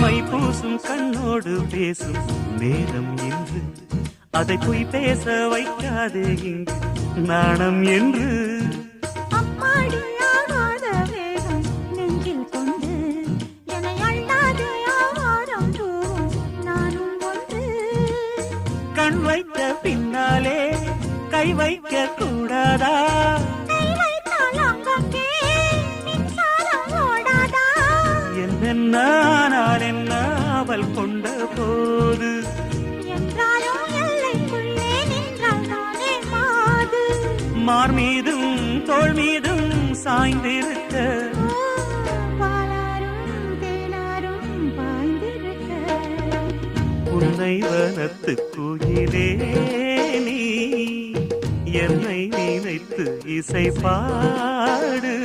My பூசும் கண்ணோடு பேசும் நேரம் என்று அதை போய் பேச வைக்காதே இங்கு நாணம் என்று. அம்மாடி ஆகாத வேகம் நெஞ்சில் கொண்டு என்னை அள்ளாதே ஆவாரம் தூவும் நானும் ஒன்று. கண் வைத்த பின்னாலே கை வைக்க கூடாதா? கை வைத்தால் அங்கங்கே மின்சாரம் ஓடாதா? என்னென்ன ஆனால் என்ன அவள் கொண்ட போது என்றாலும் எல்லைக்குள்ளே நின்றால் தானே மாது. மார் மீதும் தோள் மீதும் சாய்ந்திருக்க பாலாரும் தேனாரும் பாய்ந்திருக்க. உன்னை வனத்து குயிலே நீ என்னை நினைத்து இசை பாடு.